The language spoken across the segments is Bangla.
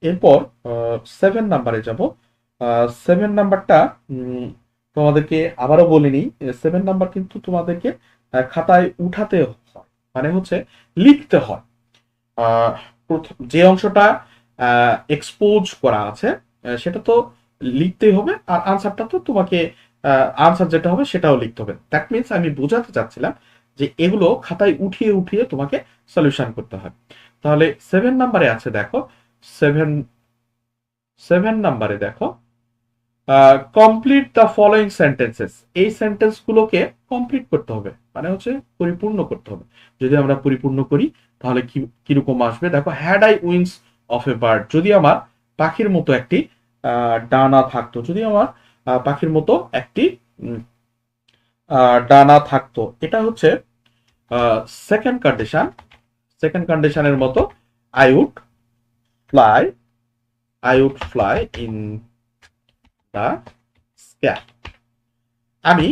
এরপর 7 নাম্বারে যাব। 7 নাম্বারটা তোমাদেরকে আবারও বলিনি, 7 নাম্বার কিন্তু তোমাদেরকে খাতায় উঠাতে হয়, মানে হচ্ছে লিখতে হয়। আহ, যে অংশটা এক্সপোজ করা আছে সেটা তো লিখতেই হবে, আর আনসারটা তো তোমাকে আনসার যেটা হবে সেটাও লিখতে হবে। দ্যাট মিনস আমি বোঝাতে চাচ্ছিলাম যে এগুলো খাতায় উঠিয়ে উঠিয়ে তোমাকে সলিউশন করতে হয়। তাহলে 7 নাম্বারে আছে দেখো, সেভেন 7 নাম্বারে দেখো, কমপ্লিট দ্য ফলোয়িং সেন্টেন্সেস। এই সেন্টেন্স গুলোকে কমপ্লিট করতে হবে, মানে হচ্ছে পরিপূর্ণ করতে হবে। যদি আমরা পরিপূর্ণ করি তাহলে কি কিরকম আসবে দেখো, had I wings of a bird, যদি আমার পাখির মতো একটি ডানা থাকতো, যদি আমার পাখির মতো একটি উম, ডানা থাকতো, এটা হচ্ছে সেকেন্ড কন্ডিশন। সেকেন্ড কন্ডিশনের মতো, I would fly, I would fly in the sky, আমি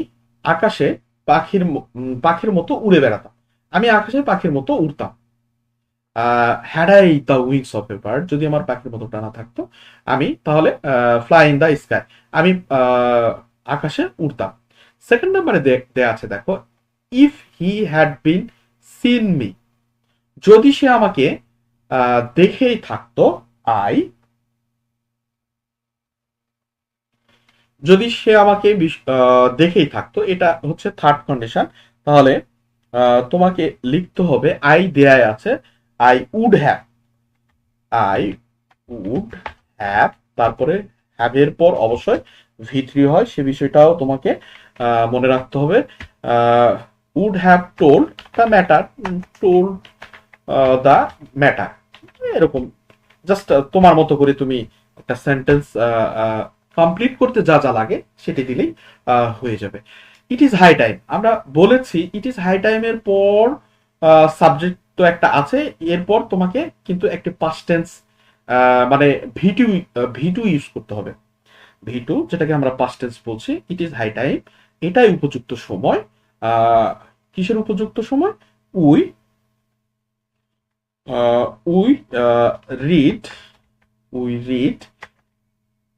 আকাশে পাখির মতো উড়ে বেড়াতাম, আমি আকাশে পাখির মতো উড়তাম। Had I the wings of a bird, যদি আমার পাখির মতো ডানা থাকতো, আমি তাহলে ফ্লাই ইন দ্য স্কাই, আমি আকাশে উড়তাম। সেকেন্ড নাম্বারে দেয়া আছে দেখো, if he had been seen me, যদি সে আমাকে দেখেই থাকতো, আই, যদি সে আমাকে দেখেই থাকতো, এটা হচ্ছে থার্ড কন্ডিশন। তাহলে তোমাকে লিখতে হবে, আই দেয়াই আছে, I would have, I would have, তারপরে হ্যাভ এর পর অবশ্যই V3 হয়, সে বিষয়টাও তোমাকে মনে রাখতে হবে। Would have told the matter, told the matter, এরকম জাস্ট তোমার মতো করে তুমি একটা সেন্টেন্স কমপ্লিট করতে যা যা লাগে সেটি দিলেই হয়ে যাবে। ইট ইজ হাই টাইম, আমরা বলেছি ইট ইজ হাই টাইমের পর সাবজেক্ট তো একটা আছে, এরপর তোমাকে কিন্তু একটি পাস্ট টেন্স মানে ভি2, ভি2 ইউজ করতে হবে। ভি2 যেটাকে আমরা পাস্ট টেন্স বলছি, ইট ইজ হাই টাইম, এটাই উপযুক্ত সময়। আহ, কিসের উপযুক্ত সময়? We, we read, we read,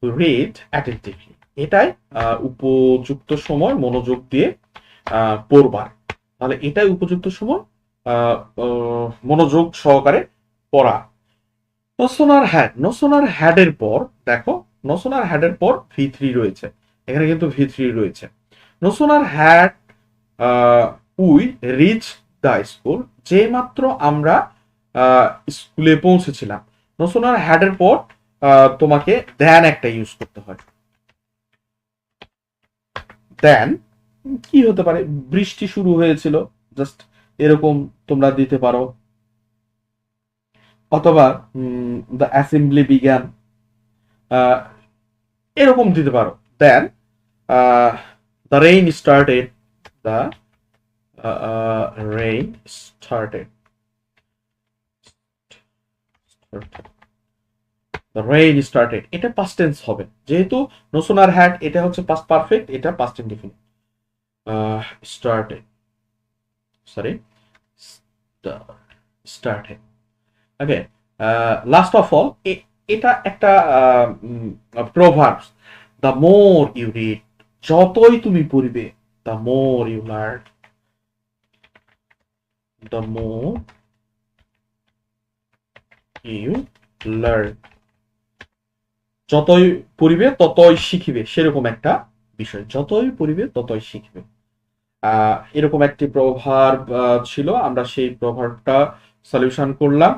read attentively, এটাই উপযুক্ত সময় মনোযোগ দিয়ে পড়বার। তাহলে এটাই উপযুক্ত সময় আহ, মনোযোগ সহকারে পড়া। নোসোনার হ্যাড, নোসোনার হ্যাডের পর দেখো, নোসোনার হ্যাডের পর V3 রয়েছে, এখানে কিন্তু V3 রয়েছে। No sooner had we reach the school, যে মাত্র আমরা স্কুলে পৌঁছেছিলাম। নোসোনার হ্যাডের পর তোমাকে দেন একটা ইউজ করতে হয়। দেন কি হতে পারে, বৃষ্টি শুরু হয়েছিল, জাস্ট এরকম তোমরা দিতে পারো, অথবা দ্য অ্যাসেম্বলি বিজ্ঞান, এরকম দিতে পারো। Then the rain started, the rain started, the rain started, এটা পাস্ট টেন্স হবে, যেহেতু নোসোনার হ্যাড এটা হচ্ছে পাস্ট পারফেক্ট, এটা past indefinite. Started, sorry, started. Okay, last of all, এটা একটা proverb, the more you read, যতই তুমি পড়িবে, the more you learn, the more you learn, যতই পড়িবে ততই শিখিবে, সেরকম একটা বিষয়, যতই পড়িবে ততই শিখবে। এরকম একটি প্রভাব ছিল, আমরা সেই প্রভাবটা সলিউশন করলাম।